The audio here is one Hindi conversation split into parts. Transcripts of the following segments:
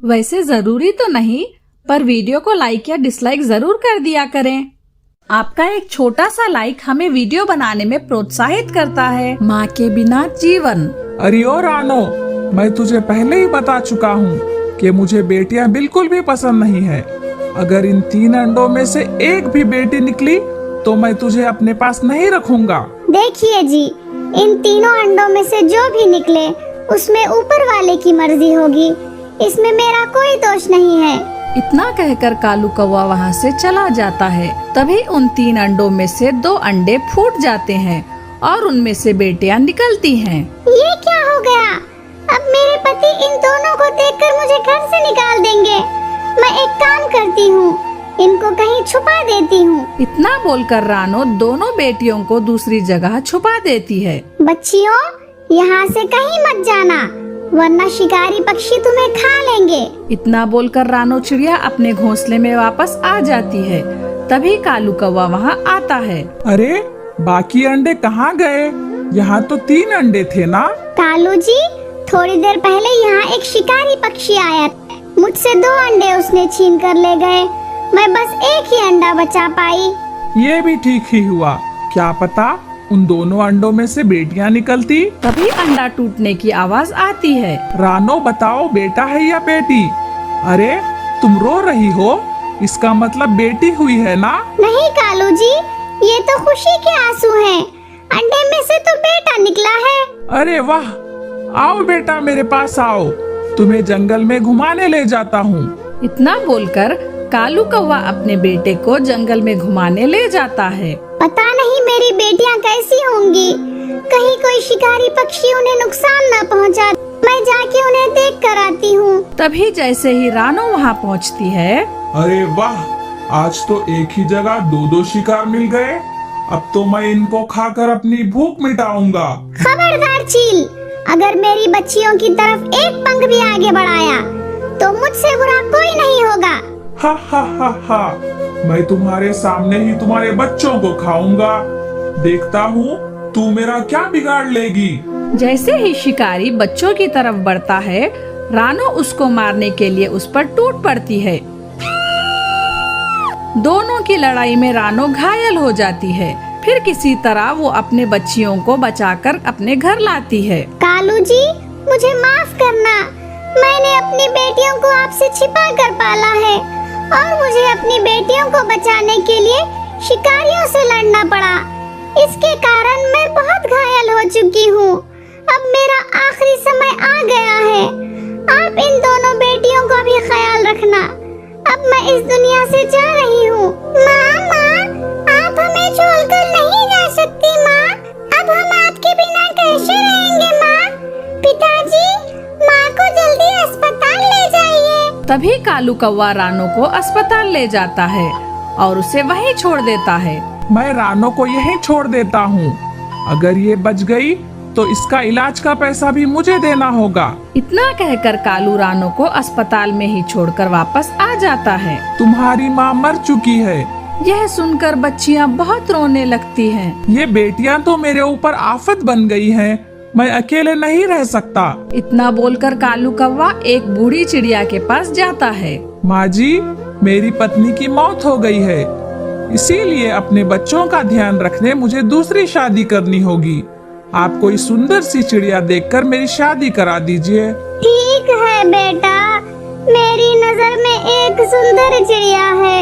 वैसे जरूरी तो नहीं, पर वीडियो को लाइक या डिसलाइक जरूर कर दिया करें। आपका एक छोटा सा लाइक हमें वीडियो बनाने में प्रोत्साहित करता है। माँ के बिना जीवन। अरे ओ रानो, मैं तुझे पहले ही बता चुका हूँ कि मुझे बेटियां बिल्कुल भी पसंद नहीं है। अगर इन 3 अंडों में से एक भी बेटी निकली तो मैं तुझे अपने पास नहीं रखूंगा। देखिए जी, इन तीनों अंडों में से जो भी निकले उसमें ऊपर वाले की मर्जी होगी, इसमें मेरा कोई दोष नहीं है। इतना कहकर कालू कौवा वहाँ से चला जाता है। तभी उन 3 अंडों में से 2 अंडे फूट जाते हैं और उनमें से बेटियां निकलती हैं। ये क्या हो गया? अब मेरे पति इन दोनों को देखकर मुझे घर से निकाल देंगे। मैं एक काम करती हूँ, इनको कहीं छुपा देती हूँ। इतना बोलकर रानो दोनों बेटियों को दूसरी जगह छुपा देती है। बच्चियों, यहाँ से कहीं मत जाना, वरना शिकारी पक्षी तुम्हें खा लेंगे। इतना बोलकर रानो चिड़िया अपने घोंसले में वापस आ जाती है। तभी कालू कौवा वहाँ आता है। अरे बाकी अंडे कहाँ गए? यहाँ तो 3 अंडे थे ना? कालू जी, थोड़ी देर पहले यहाँ एक शिकारी पक्षी आया, मुझसे 2 अंडे उसने छीन कर ले गए। मैं बस एक ही अंडा बचा पाई। ये भी ठीक ही हुआ, क्या पता उन दोनों अंडों में से बेटियां निकलती। तभी अंडा टूटने की आवाज आती है। रानो बताओ, बेटा है या बेटी? अरे तुम रो रही हो, इसका मतलब बेटी हुई है ना? नहीं कालू जी, ये तो खुशी के आंसू हैं। अंडे में से तो बेटा निकला है। अरे वाह, आओ बेटा मेरे पास आओ, तुम्हें जंगल में घुमाने ले जाता हूँ। इतना बोलकर कालू कौवा अपने बेटे को जंगल में घुमाने ले जाता है। पता नहीं मेरी बेटियां कैसी होंगी, कहीं कोई शिकारी पक्षी उन्हें नुकसान न पहुंचा। मैं जाके उन्हें देख कर आती हूँ। तभी जैसे ही रानो वहाँ पहुँचती है। अरे वाह, आज तो एक ही जगह 2 शिकार मिल गए। अब तो मैं इनको खाकर अपनी भूख मिटाऊंगा। खबरदार चील, अगर मेरी बच्चियों की तरफ एक पंख भी आगे बढ़ाया तो मुझसे बुरा कोई नहीं होगा। हा हा हा हा, मैं तुम्हारे सामने ही तुम्हारे बच्चों को खाऊंगा। देखता हूँ तू मेरा क्या बिगाड़ लेगी। जैसे ही शिकारी बच्चों की तरफ बढ़ता है, रानो उसको मारने के लिए उस पर टूट पड़ती है। दोनों की लड़ाई में रानो घायल हो जाती है। फिर किसी तरह वो अपने बच्चियों को बचाकर अपने घर लाती है। कालू जी, मुझे माफ करना, मैंने अपनी बेटियों को आपसे छिपा कर पाला है और मुझे अपनी बेटियों को बचाने के लिए शिकारियों से लड़ना पड़ा। इसके कारण मैं बहुत घायल हो चुकी हूँ। अब मेरा आखिरी समय आ गया है। आप इन दोनों बेटियों का भी ख्याल रखना। अब मैं इस दुनिया से जा रही हूँ। माँ, आप हमें छोड़कर नहीं जा सकती माँ। अब हम आपके बिना कैसे रहेंगे माँ? पिताजी, माँ को जल्दी अस्पताल ले जाइए। तभी कालू कौवा रानो को अस्पताल ले जाता है और उसे वहीं छोड़ देता है। मैं रानो को यहीं छोड़ देता हूँ। अगर ये बच गई तो इसका इलाज का पैसा भी मुझे देना होगा। इतना कहकर कालू रानो को अस्पताल में ही छोड़कर वापस आ जाता है। तुम्हारी माँ मर चुकी है। यह सुनकर बच्चियां बहुत रोने लगती हैं। ये बेटियां तो मेरे ऊपर आफत बन गई हैं। मैं अकेले नहीं रह सकता। इतना बोलकर कालू कौवा एक बूढ़ी चिड़िया के पास जाता है। माँ जी, मेरी पत्नी की मौत हो गई है, इसीलिए अपने बच्चों का ध्यान रखने मुझे दूसरी शादी करनी होगी। आप कोई सुंदर सी चिड़िया देखकर मेरी शादी करा दीजिए। ठीक है बेटा, मेरी नजर में एक सुंदर चिड़िया है।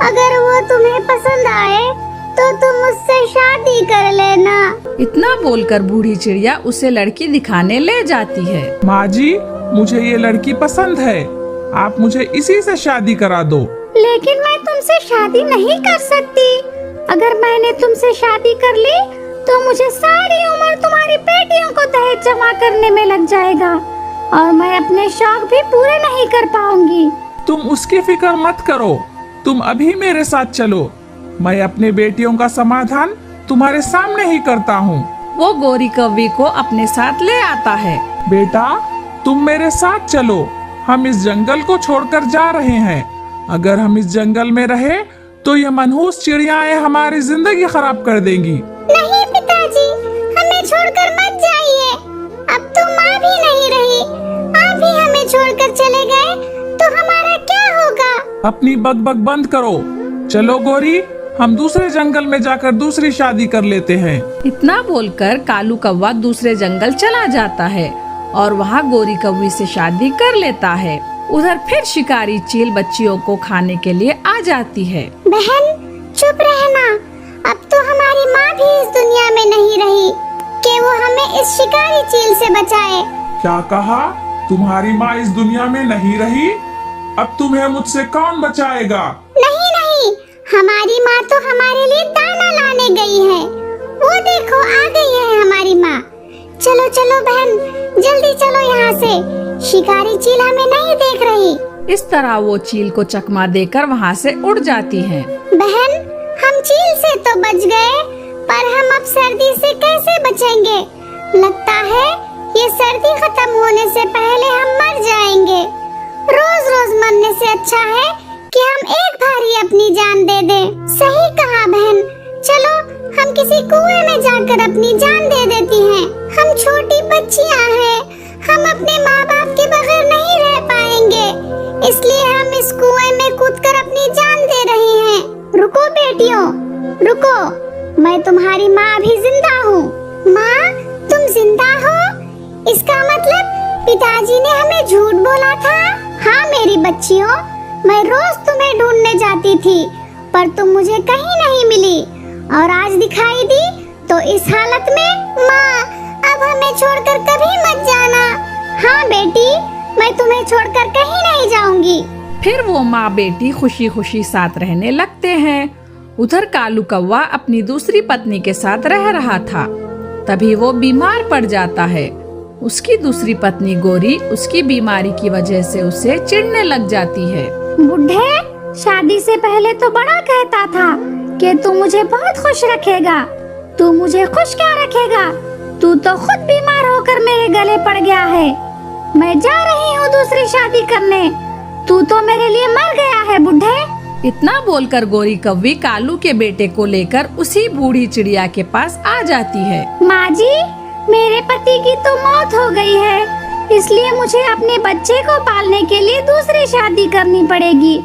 अगर वो तुम्हें पसंद आए तो तुम उससे शादी कर लेना। इतना बोलकर बूढ़ी चिड़िया उसे लड़की दिखाने ले जाती है। माँ जी, मुझे ये लड़की पसंद है, आप मुझे इसी से शादी करा दो। लेकिन मैं तुमसे शादी नहीं कर सकती। अगर मैंने तुमसे शादी कर ली तो मुझे सारी उम्र तुम्हारी बेटियों को दहेज जमा करने में लग जाएगा और मैं अपने शौक भी पूरे नहीं कर पाऊंगी। तुम उसकी फिक्र मत करो, तुम अभी मेरे साथ चलो। मैं अपने बेटियों का समाधान तुम्हारे सामने ही करता हूँ। वो गोरी कौवी को अपने साथ ले आता है। बेटा, तुम मेरे साथ चलो, हम इस जंगल को छोड़कर जा रहे हैं। अगर हम इस जंगल में रहे तो ये मनहूस चिड़ियाएं हमारी जिंदगी खराब कर देंगी। नहीं पिताजी, हमें छोड़कर मत जाइए। अब तो माँ भी नहीं रही, आप ही हमें छोड़कर चले गए अपनी बकबक बंद करो। चलो गोरी, हम दूसरे जंगल में जाकर दूसरी शादी कर लेते हैं। इतना बोलकर कालू कौवा दूसरे जंगल चला जाता है और वहाँ गोरी कौवी से शादी कर लेता है। उधर फिर शिकारी चील बच्चियों को खाने के लिए आ जाती है। बहन चुप रहना, अब तो हमारी माँ भी इस दुनिया में नहीं रही कि वो हमें इस शिकारी चील से बचाए। क्या कहा? तुम्हारी माँ इस दुनिया में नहीं रही? अब तुम्हें मुझसे कौन बचाएगा? नहीं नहीं, हमारी माँ तो हमारे लिए दाना लाने गई है। वो देखो आ गई है हमारी माँ। चलो चलो बहन, जल्दी चलो यहाँ से, शिकारी चील हमें नहीं देख रही। इस तरह वो चील को चकमा देकर वहाँ से उड़ जाती है। बहन हम चील से तो बच गए, पर हम अब सर्दी से कैसे बचेंगे? लगता है ये सर्दी खत्म होने से पहले हम मर जाएंगे। रोज रोज मरने से अच्छा है कि हम एक बार ही अपनी जान दे दें। सही कहा बहन, चलो हम किसी कुएं में जाकर अपनी जान दे देती हैं। हम छोटी बच्चियां हैं, हम अपने माँ बाप के बगैर नहीं रह पाएंगे, इसलिए हम इस कुएं में कूदकर अपनी जान दे रहे हैं। रुको बेटियों, रुको, मैं तुम्हारी माँ भी जिंदा हूँ। माँ तुम जिंदा हो? इसका मतलब पिताजी ने हमें झूठ बोला था। हाँ मेरी बच्चियों, मैं रोज तुम्हें ढूंढने जाती थी, पर तुम मुझे कहीं नहीं मिली और आज दिखाई दी तो इस हालत में। माँ अब हमें छोड़कर कभी मत जाना। हाँ बेटी, मैं तुम्हें छोड़कर कहीं नहीं जाऊंगी। फिर वो माँ बेटी खुशी खुशी साथ रहने लगते हैं। उधर कालू कौवा अपनी दूसरी पत्नी के साथ रह रहा था। तभी वो बीमार पड़ जाता है। उसकी दूसरी पत्नी गोरी उसकी बीमारी की वजह से उसे चिढ़ने लग जाती है। बुढ़े, शादी से पहले तो बड़ा कहता था कि तू मुझे बहुत खुश रखेगा। तू मुझे खुश क्या रखेगा? तू तो खुद बीमार होकर मेरे गले पड़ गया है। मैं जा रही हूँ दूसरी शादी करने। तू तो मेरे लिए मर गया है बुढ़े। इतना बोलकर गोरी कौवी कालू के बेटे को लेकर उसी बूढ़ी चिड़िया के पास आ जाती है। माँ जी, मेरे पति की तो मौत हो गई है, इसलिए मुझे अपने बच्चे को पालने के लिए दूसरी शादी करनी पड़ेगी।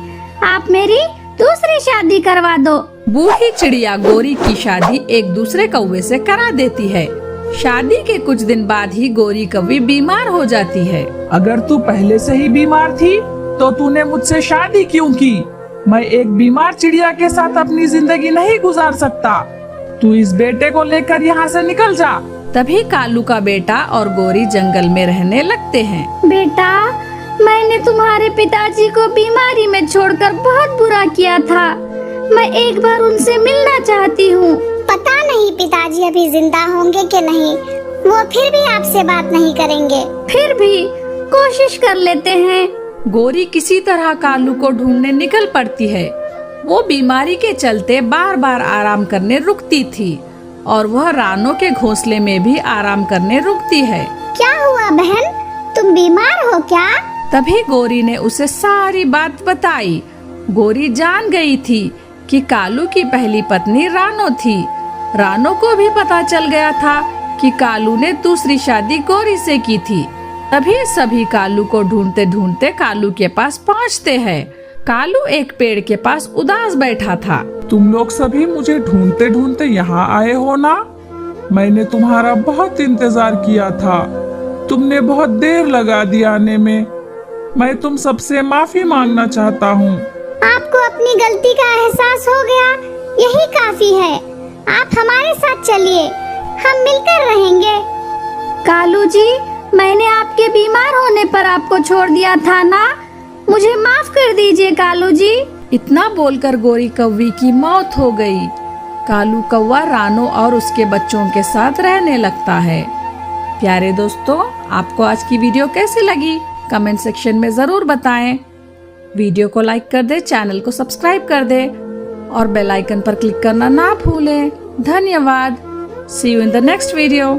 आप मेरी दूसरी शादी करवा दो। बूढ़ी चिड़िया गोरी की शादी एक दूसरे कौवे से करा देती है। शादी के कुछ दिन बाद ही गोरी कौवी बीमार हो जाती है। अगर तू पहले से ही बीमार थी तो तूने मुझसे शादी क्यों की? मैं एक बीमार चिड़िया के साथ अपनी जिंदगी नहीं गुजार सकता। तू इस बेटे को लेकर यहाँ से निकल जा। तभी कालू का बेटा और गोरी जंगल में रहने लगते हैं। बेटा, मैंने तुम्हारे पिताजी को बीमारी में छोड़कर बहुत बुरा किया था। मैं एक बार उनसे मिलना चाहती हूँ। पता नहीं पिताजी अभी जिंदा होंगे कि नहीं, वो फिर भी आपसे बात नहीं करेंगे। फिर भी कोशिश कर लेते हैं। गोरी किसी तरह कालू को ढूंढने निकल पड़ती है। वो बीमारी के चलते बार बार आराम करने रुकती थी और वह रानों के घोंसले में भी आराम करने रुकती है। क्या हुआ बहन, तुम बीमार हो क्या? तभी गोरी ने उसे सारी बात बताई। गोरी जान गई थी कि कालू की पहली पत्नी रानो थी। रानो को भी पता चल गया था कि कालू ने दूसरी शादी गोरी से की थी। तभी सभी कालू को ढूंढते ढूंढते कालू के पास पहुंचते हैं। कालू एक पेड़ के पास उदास बैठा था। तुम लोग सभी मुझे ढूंढते ढूंढते यहाँ आए हो ना? मैंने तुम्हारा बहुत इंतजार किया था। तुमने बहुत देर लगा दी आने में। मैं तुम सबसे माफी मांगना चाहता हूँ। आपको अपनी गलती का एहसास हो गया, यही काफी है। आप हमारे साथ चलिए, हम मिलकर रहेंगे। कालू जी, मैंने आपके बीमार होने पर आपको छोड़ दिया था ना, मुझे माफ कर दीजिए कालू जी। इतना बोलकर गोरी कौवी की मौत हो गई। कालू कौवा रानो और उसके बच्चों के साथ रहने लगता है। प्यारे दोस्तों, आपको आज की वीडियो कैसी लगी कमेंट सेक्शन में जरूर बताएं। वीडियो को लाइक कर दे, चैनल को सब्सक्राइब कर दे और बेल आइकन पर क्लिक करना ना भूलें। धन्यवाद। See you in the next video.